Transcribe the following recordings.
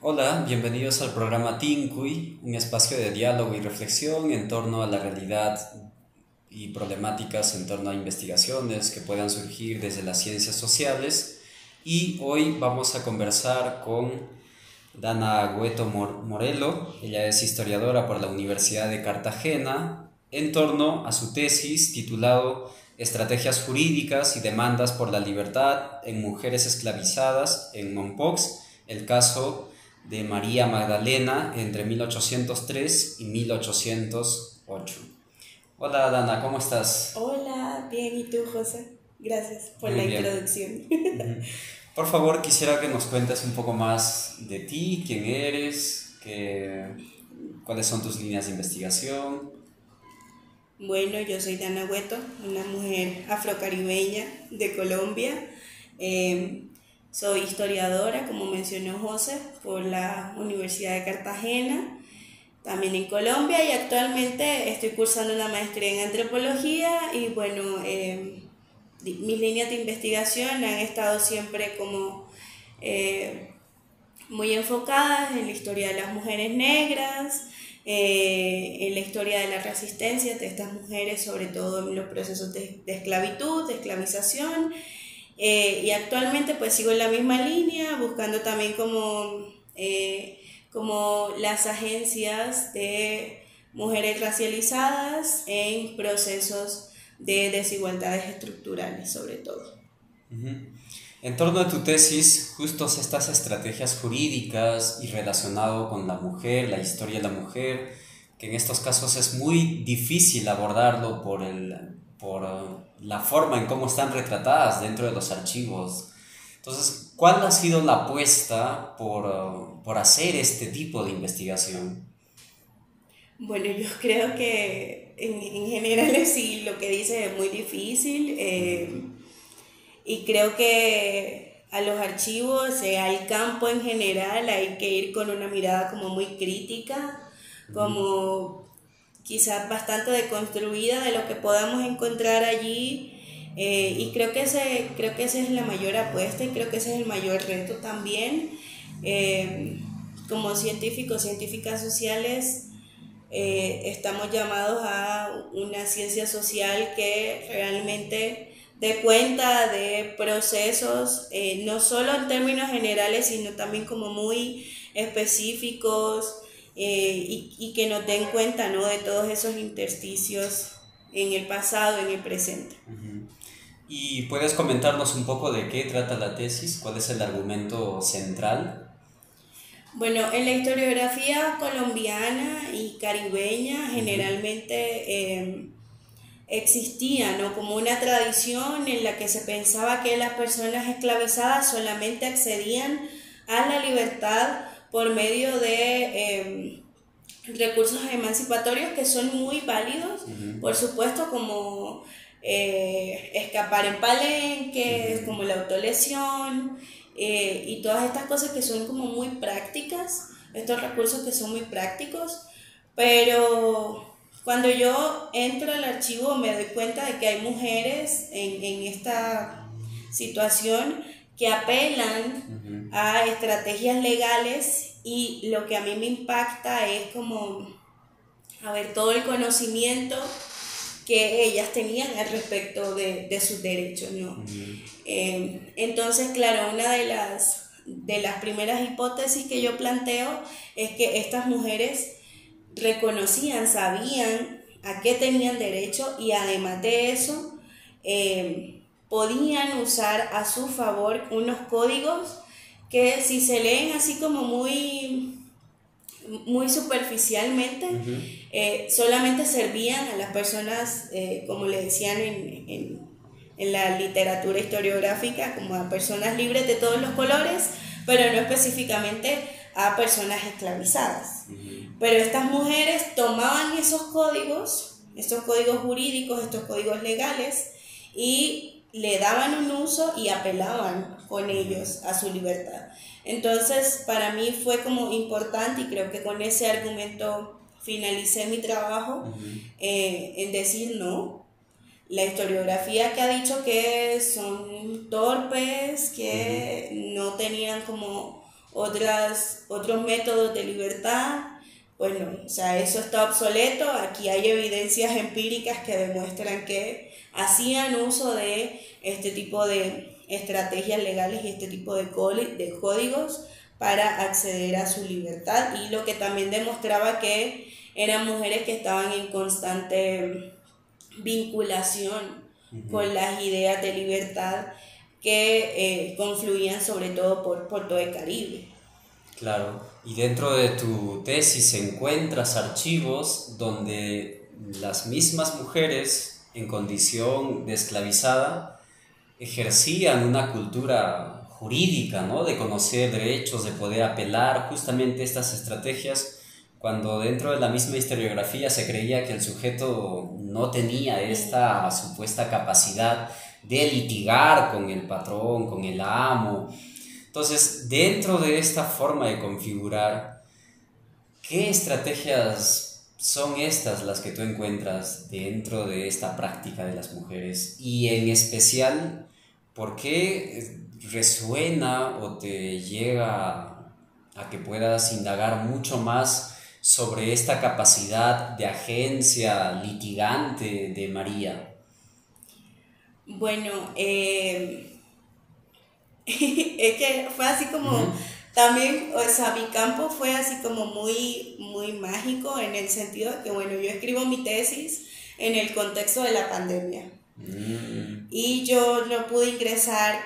Hola, bienvenidos al programa Tincuy, un espacio de diálogo y reflexión en torno a la realidad y problemáticas en torno a investigaciones que puedan surgir desde las ciencias sociales. Y hoy vamos a conversar con Dana Morelo. Ella es historiadora por la Universidad de Cartagena en torno a su tesis titulado Estrategias jurídicas y demandas por la libertad en mujeres esclavizadas en Mompox, el caso de María Magdalena entre 1803 y 1808. Hola Dana, ¿cómo estás? Hola, bien, ¿y tú, José? Gracias por Muy la bien. introducción. Ujú. Por favor, quisiera que nos cuentes un poco más de ti, quién eres, cuáles son tus líneas de investigación. Bueno, yo soy Dana Hueto, una mujer afrocaribeña de Colombia. Eh, Soy historiadora, como mencionó José, por la Universidad de Cartagena, también en Colombia, y actualmente estoy cursando una maestría en antropología y bueno, mis líneas de investigación han estado siempre como eh, muy enfocadas en la historia de las mujeres negras, en la historia de la resistencia de estas mujeres, sobre todo en los procesos de esclavitud, de esclavización, y actualmente pues sigo en la misma línea, buscando también como las agencias de mujeres racializadas en procesos de desigualdades estructurales sobre todo. Ujú. En torno a tu tesis, justos estas estrategias jurídicas y relacionado con la mujer, la historia de la mujer, que en estos casos es muy difícil abordarlo por la forma en cómo están retratadas dentro de los archivos. Entonces, ¿cuál ha sido la apuesta por hacer este tipo de investigación? Bueno, yo creo que en general sí, lo que dice es muy difícil, y creo que a los archivos, al campo en general, hay que ir con una mirada como muy crítica, como quizás bastante deconstruida de lo que podamos encontrar allí, y creo que esa es la mayor apuesta y creo que ese es el mayor reto también. Eh, Como científicos, científicas sociales, estamos llamados a una ciencia social que realmente dé cuenta de procesos, no solo en términos generales, sino también como muy específicos, y que nos den cuenta, ¿no?, de todos esos intersticios en el pasado, en el presente. ¿Y puedes comentarnos un poco de qué trata la tesis? ¿Cuál es el argumento central? Bueno, en la historiografía colombiana y caribeña Ujú. generalmente existía, ¿no?, como una tradición en la que se pensaba que las personas esclavizadas solamente accedían a la libertad por medio de recursos emancipatorios que son muy válidos, por supuesto, como escapar en palenques, como la autolesión, y todas estas cosas que son como muy prácticas, estos recursos que son muy prácticos, pero cuando yo entro al archivo me doy cuenta de que hay mujeres en esta situación que apelan a estrategias legales, y lo que a mí me impacta es como, a ver, todo el conocimiento que ellas tenían al respecto de sus derechos, ¿no? Entonces, claro, una de las primeras hipótesis que yo planteo es que estas mujeres reconocían, sabían a qué tenían derecho, y además de eso, podían usar a su favor unos códigos que, si se leen así como muy superficialmente, solamente servían a las personas, como le decían en la literatura historiográfica, como a personas libres de todos los colores, pero no específicamente a personas esclavizadas. Pero estas mujeres tomaban esos códigos jurídicos, estos códigos legales, y le daban un uso y apelaban con ellos a su libertad. Entonces, para mí fue como importante, y creo que con ese argumento finalicé mi trabajo, en decir no. La historiografía que ha dicho que son torpes, que no tenían como otros métodos de libertad. Bueno, o sea, eso está obsoleto. Aquí hay evidencias empíricas que demuestran que hacían uso de este tipo de estrategias legales y este tipo de códigos para acceder a su libertad, y lo que también demostraba que eran mujeres que estaban en constante vinculación con las ideas de libertad que confluían sobre todo por todo el Caribe. Claro, y dentro de tu tesis encuentras archivos donde las mismas mujeres en condición de esclavizada ejercían una cultura jurídica, ¿no? De conocer derechos, de poder apelar justamente estas estrategias, cuando dentro de la misma historiografía se creía que el sujeto no tenía esta supuesta capacidad de litigar con el patrón, con el amo. Entonces, dentro de esta forma de configurar, ¿qué estrategias son estas las que tú encuentras dentro de esta práctica de las mujeres? Y en especial, ¿por qué resuena o te llega a que puedas indagar mucho más sobre esta capacidad de agencia litigante de María? Bueno, es que fue así como, Ujú. también, o sea, mi campo fue así como muy mágico, en el sentido de que, bueno, yo escribo mi tesis en el contexto de la pandemia y yo no pude ingresar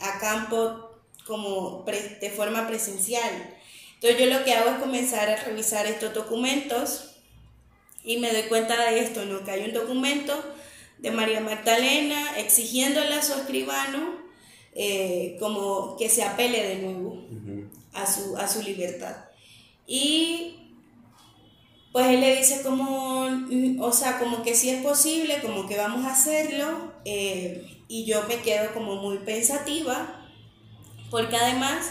a campo como de forma presencial. Entonces yo lo que hago es comenzar a revisar estos documentos y me doy cuenta de esto, ¿no? Que hay un documento de María Magdalena exigiéndole a su escribano como que se apele de nuevo a su libertad. Y pues él le dice como, o sea, como que sí es posible, como que vamos a hacerlo, y yo me quedo como muy pensativa, porque además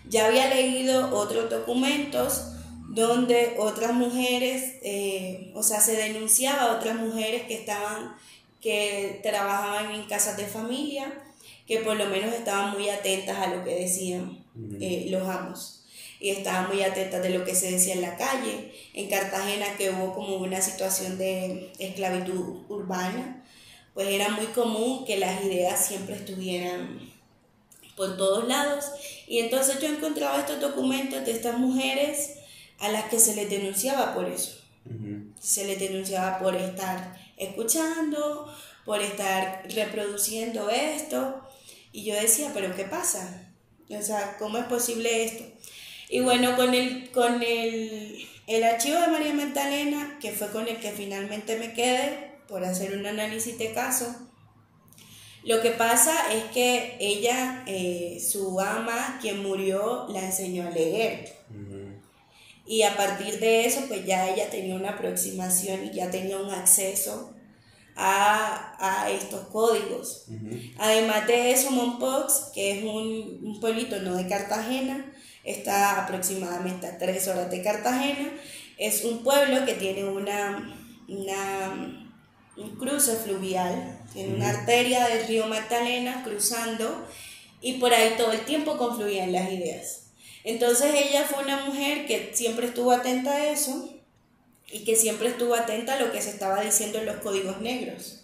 ya había leído otros documentos donde otras mujeres, o sea, se denunciaba a otras mujeres que trabajaban en casas de familia, que por lo menos estaban muy atentas a lo que decían los amos, y estaban muy atentas de lo que se decía en la calle. En Cartagena, que hubo como una situación de esclavitud urbana, pues era muy común que las ideas siempre estuvieran por todos lados, y entonces yo encontraba estos documentos de estas mujeres a las que se les denunciaba por eso. Se les denunciaba por estar escuchando, por estar reproduciendo esto, y yo decía, pero ¿qué pasa? O sea, ¿cómo es posible esto? Y bueno, el archivo de María Magdalena, que fue con el que finalmente me quedé por hacer un análisis de caso, lo que pasa es que ella, su ama, quien murió, la enseñó a leer. Y a partir de eso, pues ya ella tenía una aproximación y ya tenía un acceso a estos códigos. Además de eso, Mompox, que es un pueblito no de Cartagena, está aproximadamente a 3 horas de Cartagena. Es un pueblo que tiene un cruce fluvial, tiene una arteria del río Magdalena cruzando, y por ahí todo el tiempo confluían las ideas. Entonces ella fue una mujer que siempre estuvo atenta a eso, y que siempre estuvo atenta a lo que se estaba diciendo en los códigos negros.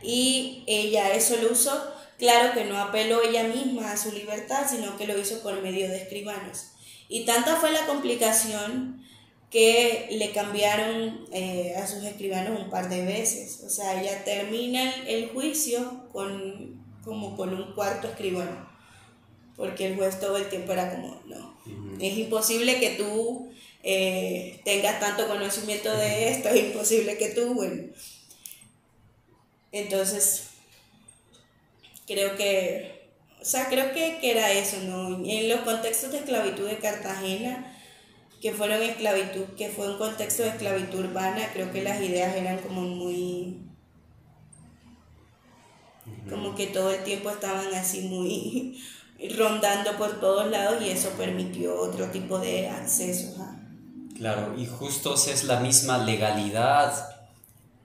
Y ella eso lo usó, claro que no apeló ella misma a su libertad, sino que lo hizo por medio de escribanos. Y tanta fue la complicación que le cambiaron a sus escribanos un par de veces. O sea, ella termina el juicio como con un cuarto escribano, porque el juez todo el tiempo era como, no, es imposible que tú tengas tanto conocimiento de esto, es imposible que tú, bueno. Entonces, creo que era eso, ¿no? En los contextos de esclavitud de Cartagena, que fue un contexto de esclavitud urbana, creo que las ideas eran como muy, como que todo el tiempo estaban así muy rondando por todos lados, y eso permitió otro tipo de accesos. Claro, y justo es la misma legalidad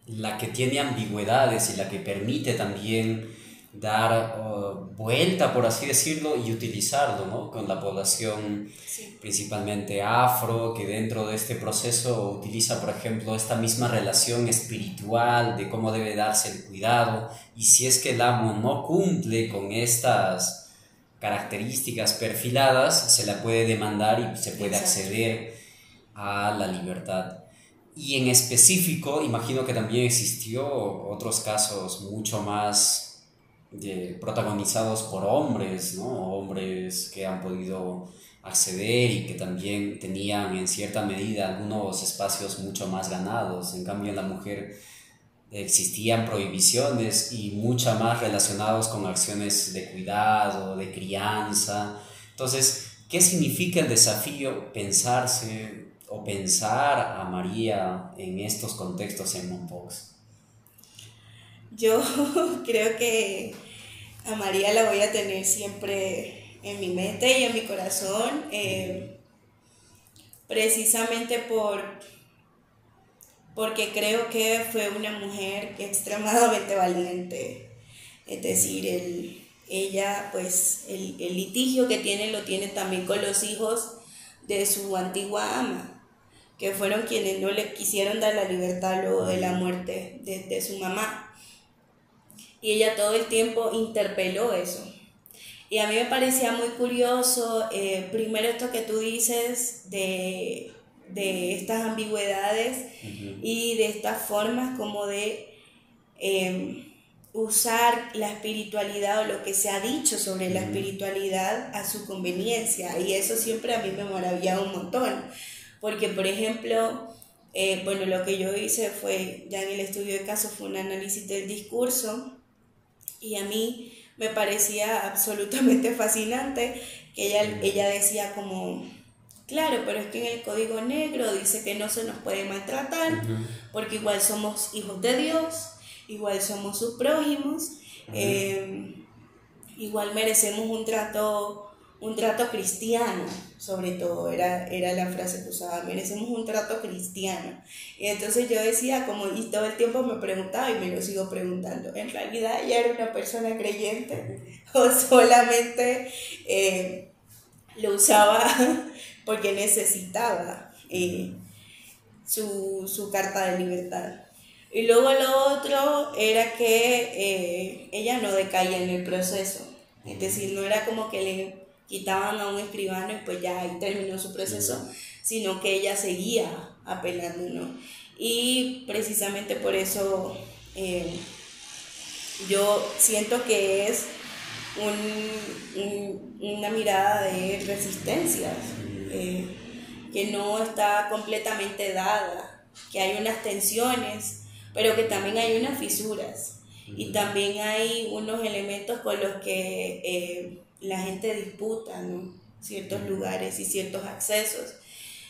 la que tiene ambigüedades y la que permite también dar vuelta, por así decirlo, y utilizarlo, ¿no? Con la población Sí. principalmente afro, que dentro de este proceso utiliza, por ejemplo, esta misma relación espiritual de cómo debe darse el cuidado, y si es que el amo no cumple con estas características perfiladas, se la puede demandar y se puede Exacto. acceder a la libertad. Y en específico, imagino que también existió otros casos mucho más protagonizados por hombres, ¿no? Hombres que han podido acceder y que también tenían en cierta medida algunos espacios mucho más ganados. En cambio, en la mujer existían prohibiciones y muchas más relacionados con acciones de cuidado, de crianza. Entonces, ¿qué significa el desafío pensarse o pensar a María en estos contextos en Mompox? Yo creo que a María la voy a tener siempre en mi mente y en mi corazón, precisamente porque creo que fue una mujer extremadamente valiente. Es decir, ella, pues, el litigio que tiene lo tiene también con los hijos de su antigua ama, que fueron quienes no le quisieron dar la libertad luego de la muerte de su mamá. Y ella todo el tiempo interpeló eso. Y a mí me parecía muy curioso, primero esto que tú dices de estas ambigüedades y de estas formas como de usar la espiritualidad o lo que se ha dicho sobre la espiritualidad a su conveniencia. Y eso siempre a mí me maravillaba un montón. Porque, por ejemplo, bueno, lo que yo hice fue, ya en el estudio de caso, fue un análisis del discurso. Y a mí me parecía absolutamente fascinante que ella decía como, claro, pero es que en el código negro dice que no se nos puede maltratar porque igual somos hijos de Dios, igual somos sus prójimos, igual merecemos un trato cristiano, sobre todo, era la frase que usaba, merecemos un trato cristiano. Y entonces yo decía, como, y todo el tiempo me preguntaba y me lo sigo preguntando, ¿en realidad ella era una persona creyente o solamente lo usaba porque necesitaba su carta de libertad? Y luego lo otro era que ella no decaía en el proceso. Es decir, no era como que le quitaban a un escribano y pues ya ahí terminó su proceso, sino que ella seguía apelando, ¿no? Y precisamente por eso yo siento que es una mirada de resistencia, que no está completamente dada, que hay unas tensiones, pero que también hay unas fisuras y también hay unos elementos con los que la gente disputa, ¿no? Ciertos lugares y ciertos accesos.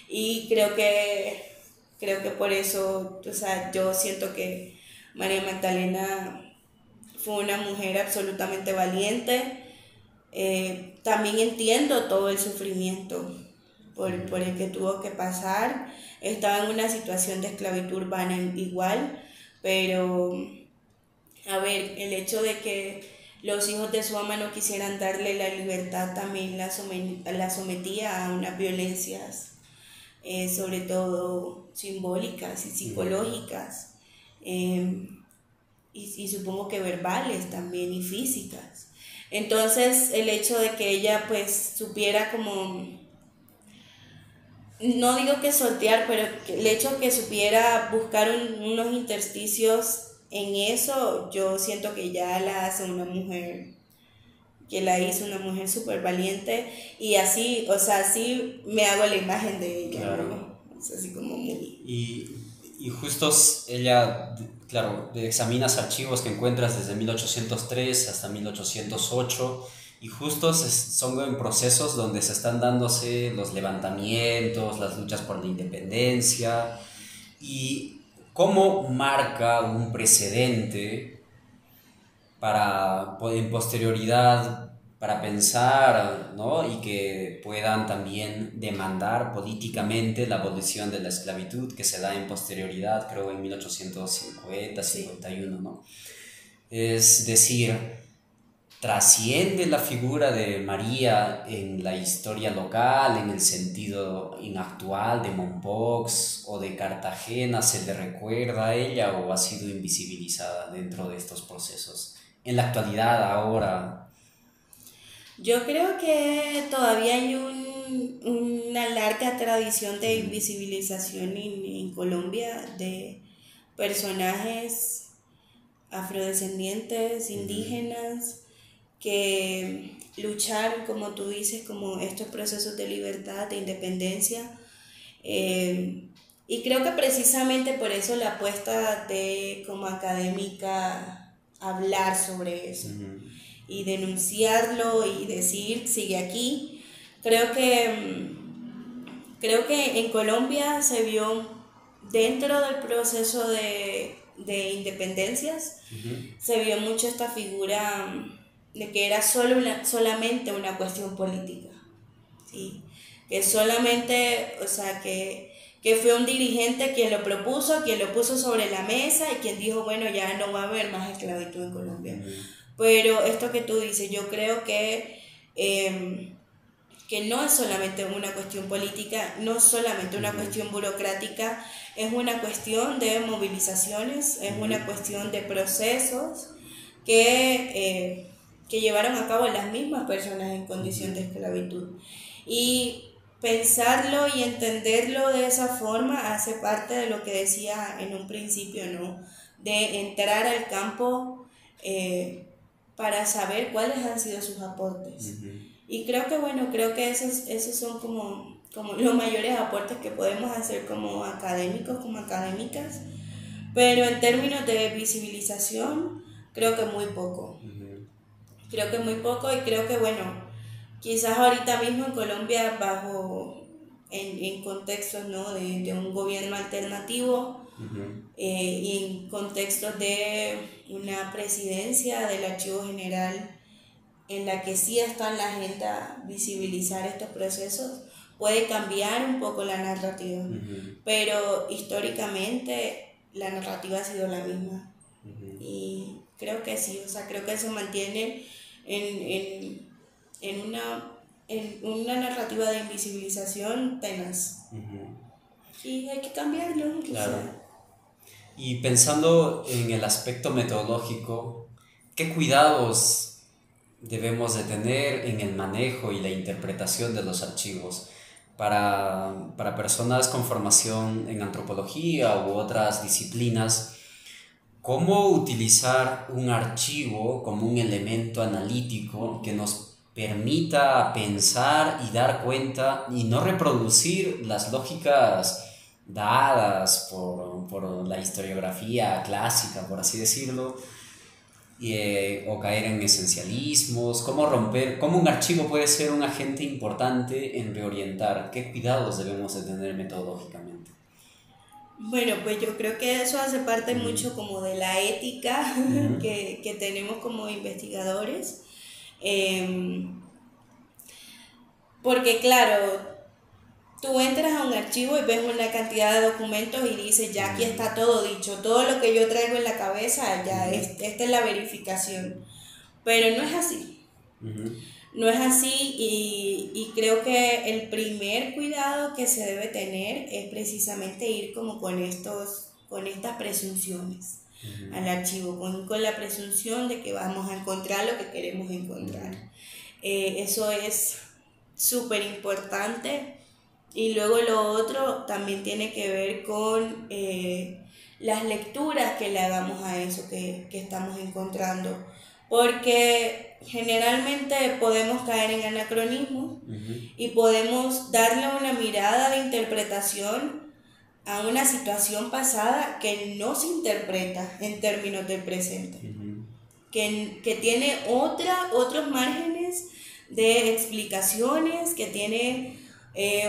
Y creo que por eso, o sea, yo siento que María Magdalena fue una mujer absolutamente valiente. También entiendo todo el sufrimiento por el que tuvo que pasar. Estaba en una situación de esclavitud urbana igual, pero a ver, el hecho de que los hijos de su ama no quisieran darle la libertad también la sometía a unas violencias, sobre todo simbólicas y psicológicas, y supongo que verbales también y físicas. Entonces el hecho de que ella pues supiera como, no digo que sortear, pero el hecho de que supiera buscar unos intersticios en eso, yo siento que ya la hace una mujer, que la hizo una mujer súper valiente, y así, o sea, así me hago la imagen de ella, Claro. ¿no? Es así como muy... Y justo ella, claro, examinas archivos que encuentras desde 1803 hasta 1808 y justo son en procesos donde se están dándose los levantamientos, las luchas por la independencia y cómo marca un precedente para en posterioridad para pensar, ¿no? Y que puedan también demandar políticamente la abolición de la esclavitud que se da en posterioridad, creo en 1850, 51, ¿no? Es decir, ¿Trasciende la figura de María en la historia local, en el sentido actual de Mompox o de Cartagena? ¿Se le recuerda a ella o ha sido invisibilizada dentro de estos procesos? En la actualidad, ahora. Yo creo que todavía hay una larga tradición de invisibilización en Colombia de personajes afrodescendientes, indígenas, que lucharon, como tú dices, como estos procesos de libertad, de independencia. Y creo que precisamente por eso la apuesta de como académica hablar sobre eso y denunciarlo y decir sigue aquí. Creo que en Colombia se vio dentro del proceso de independencias, se vio mucho esta figura de que era solamente una cuestión política, ¿sí? Que solamente, o sea, que fue un dirigente quien lo propuso, quien lo puso sobre la mesa y quien dijo, bueno, ya no va a haber más esclavitud en Colombia. Pero esto que tú dices, yo creo que no es solamente una cuestión política, no es solamente una cuestión burocrática, es una cuestión de movilizaciones, es una cuestión de procesos que llevaron a cabo las mismas personas en condición de esclavitud. Y pensarlo y entenderlo de esa forma hace parte de lo que decía en un principio, ¿no? De entrar al campo para saber cuáles han sido sus aportes. Y creo que esos son como los mayores aportes que podemos hacer como académicos, como académicas. Pero en términos de visibilización, creo que muy poco. Creo que muy poco y creo que, quizás ahorita mismo en Colombia, en contextos, ¿no? de un gobierno alternativo, y en contextos de una presidencia del Archivo General en la que sí está en la agenda visibilizar estos procesos, puede cambiar un poco la narrativa, pero históricamente la narrativa ha sido la misma. Y creo que sí, o sea, creo que se mantiene en una narrativa de invisibilización tenaz. Y hay que cambiarlo. Claro. Y pensando en el aspecto metodológico, ¿qué cuidados debemos de tener en el manejo y la interpretación de los archivos para personas con formación en antropología u otras disciplinas? ¿Cómo utilizar un archivo como un elemento analítico que nos permita pensar y dar cuenta y no reproducir las lógicas dadas por la historiografía clásica, por así decirlo, o caer en esencialismos? ¿Cómo un archivo puede ser un agente importante en reorientar? ¿Qué cuidados debemos de tener metodológicamente? Bueno, pues yo creo que eso hace parte mucho como de la ética que tenemos como investigadores, porque claro, tú entras a un archivo y ves una cantidad de documentos y dices, ya aquí está todo dicho, todo lo que yo traigo en la cabeza, ya esta es la verificación, pero no es así. No es así y creo que el primer cuidado que se debe tener es precisamente ir como con estas presunciones al archivo, con la presunción de que vamos a encontrar lo que queremos encontrar. Eso es súper importante. Y luego lo otro también tiene que ver con las lecturas que le hagamos a eso que estamos encontrando. Porque generalmente podemos caer en anacronismo y podemos darle una mirada de interpretación a una situación pasada que no se interpreta en términos del presente, que tiene otros márgenes de explicaciones, que tiene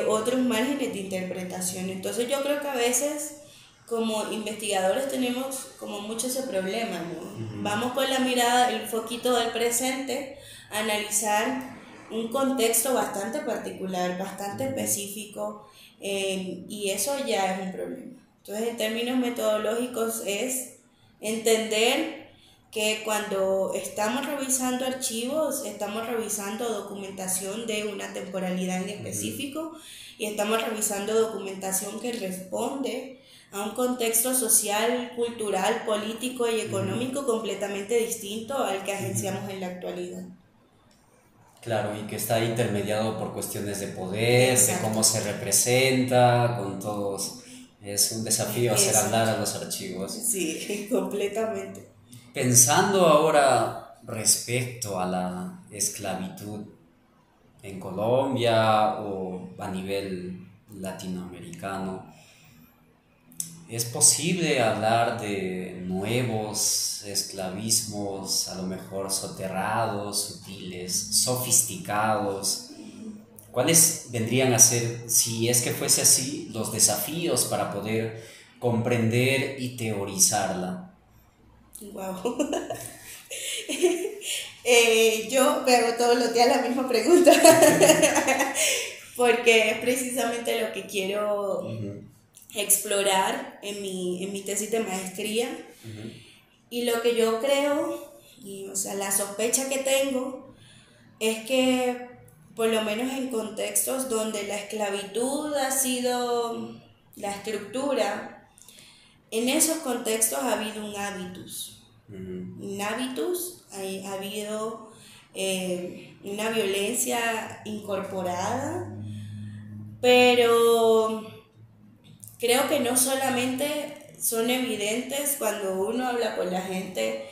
otros márgenes de interpretación. Entonces yo creo que a veces como investigadores tenemos como mucho ese problema, ¿no? Vamos con la mirada, el foquito del presente, a analizar un contexto bastante particular, bastante específico, y eso ya es un problema. Entonces en términos metodológicos es entender que cuando estamos revisando archivos, estamos revisando documentación de una temporalidad en específico y estamos revisando documentación que responde a un contexto social, cultural, político y económico completamente distinto al que agenciamos en la actualidad. Claro, y que está intermediado por cuestiones de poder, Exacto. de cómo se representa, con todos. Es un desafío hacer hablar a los archivos. Sí, completamente. Pensando ahora respecto a la esclavitud en Colombia o a nivel latinoamericano, ¿es posible hablar de nuevos esclavismos, a lo mejor soterrados, sutiles, sofisticados? ¿Cuáles vendrían a ser, si es que fuese así, los desafíos para poder comprender y teorizarla? Wow. Yo me hago todos los días la misma pregunta porque es precisamente lo que quiero explorar en mi tesis de maestría. Y lo que yo creo, o sea, la sospecha que tengo es que por lo menos en contextos donde la esclavitud ha sido la estructura, en esos contextos ha habido un hábitus. Un hábitus, ha habido una violencia incorporada, pero creo que no solamente son evidentes cuando uno habla con la gente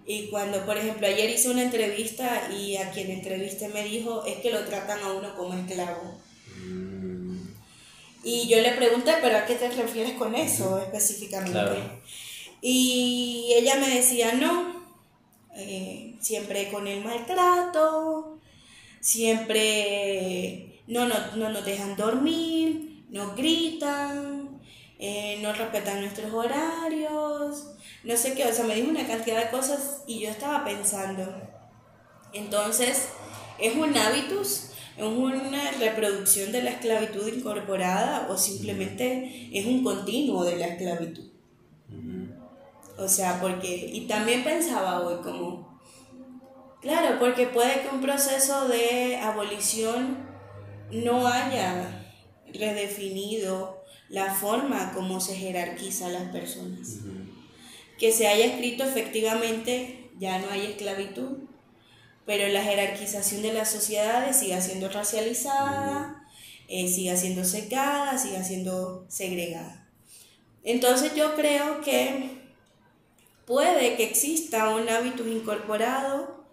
y cuando, por ejemplo, ayer hice una entrevista y a quien entrevisté me dijo, es que lo tratan a uno como esclavo. Y yo le pregunté, ¿pero a qué te refieres con eso específicamente? Claro. Y ella me decía, no, siempre con el maltrato, siempre no nos dejan dormir, nos gritan, no respetan nuestros horarios, no sé qué, o sea, me dijo una cantidad de cosas y yo estaba pensando, entonces, ¿es un hábitus? ¿Es una reproducción de la esclavitud incorporada o simplemente es un continuo de la esclavitud? O sea, porque, y también pensaba hoy como, claro, porque puede que un proceso de abolición no haya redefinido la forma como se jerarquiza a las personas. Que se haya escrito efectivamente, ya no hay esclavitud, pero la jerarquización de las sociedades sigue siendo racializada, sigue siendo secada, sigue siendo segregada. Entonces yo creo que puede que exista un hábitus incorporado,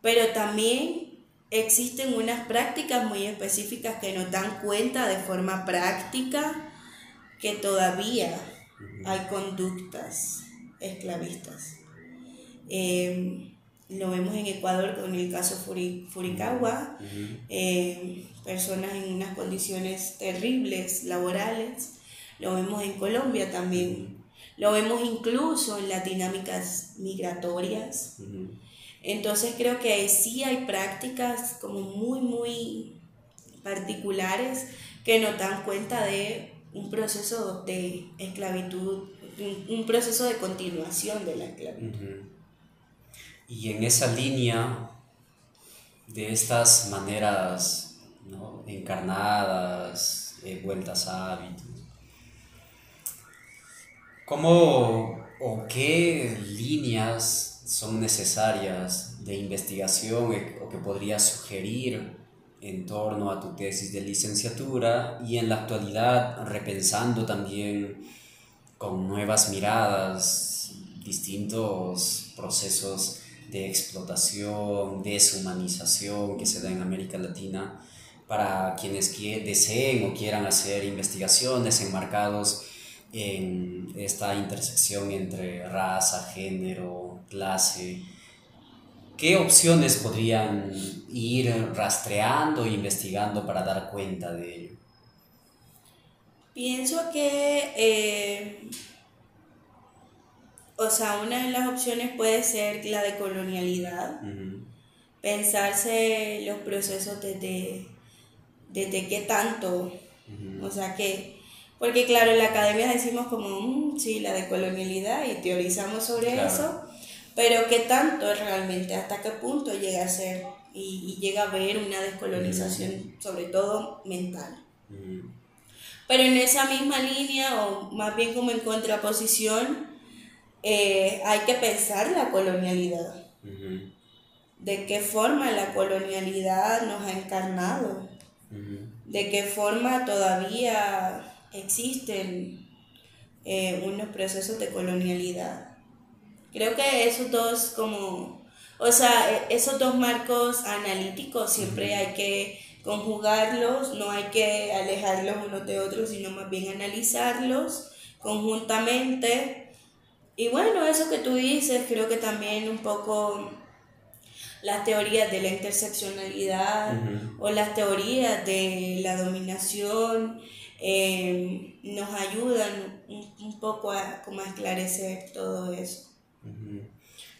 pero también existen unas prácticas muy específicas que nos dan cuenta de forma práctica que todavía hay conductas esclavistas. Lo vemos en Ecuador con el caso Furicagua, personas en unas condiciones terribles laborales. Lo vemos en Colombia también. Lo vemos incluso en las dinámicas migratorias. Entonces creo que sí hay prácticas como muy particulares que nos dan cuenta de un proceso de esclavitud, un proceso de continuación de la esclavitud. Y en esa línea de estas maneras, ¿no?, encarnadas, vueltas a hábitos, ¿cómo o qué líneas son necesarias de investigación o que podrías sugerir en torno a tu tesis de licenciatura y en la actualidad repensando también con nuevas miradas distintos procesos de explotación, deshumanización que se da en América Latina para quienes deseen o quieran hacer investigaciones enmarcados en esta intersección entre raza, género, clase? ¿Qué opciones podrían ir rastreando e investigando para dar cuenta de ello? Pienso que, o sea, una de las opciones puede ser la de colonialidad, pensarse los procesos desde qué tanto, o sea, porque claro, en la academia decimos como, sí, la de colonialidad y teorizamos sobre eso, pero ¿qué tanto es realmente? ¿Hasta qué punto llega a ser y llega a haber una descolonización, sobre todo mental? Pero en esa misma línea, o más bien como en contraposición, hay que pensar la colonialidad. ¿De qué forma la colonialidad nos ha encarnado? ¿De qué forma todavía existen unos procesos de colonialidad? Creo que esos dos esos dos marcos analíticos siempre hay que conjugarlos, no hay que alejarlos unos de otros, sino más bien analizarlos conjuntamente. Y bueno, eso que tú dices, creo que también un poco las teorías de la interseccionalidad o las teorías de la dominación nos ayudan un poco como a esclarecer todo eso.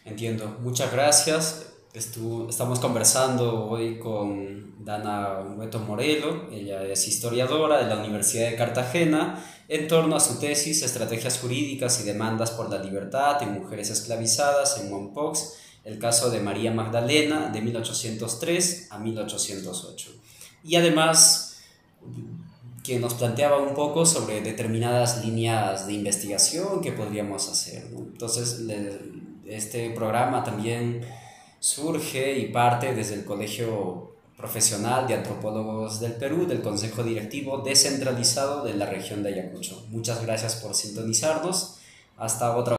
Entiendo, muchas gracias. Estamos conversando hoy con Dana Hueto Morelo, ella es historiadora de la Universidad de Cartagena, en torno a su tesis Estrategias jurídicas y demandas por la libertad en mujeres esclavizadas en Mompox, el caso de María Magdalena de 1803 a 1808. Y además, que nos planteaba un poco sobre determinadas líneas de investigación que podríamos hacer, ¿no? Entonces, este programa también surge y parte desde el Colegio Profesional de Antropólogos del Perú, del Consejo Directivo Descentralizado de la región de Ayacucho. Muchas gracias por sintonizarnos. Hasta otra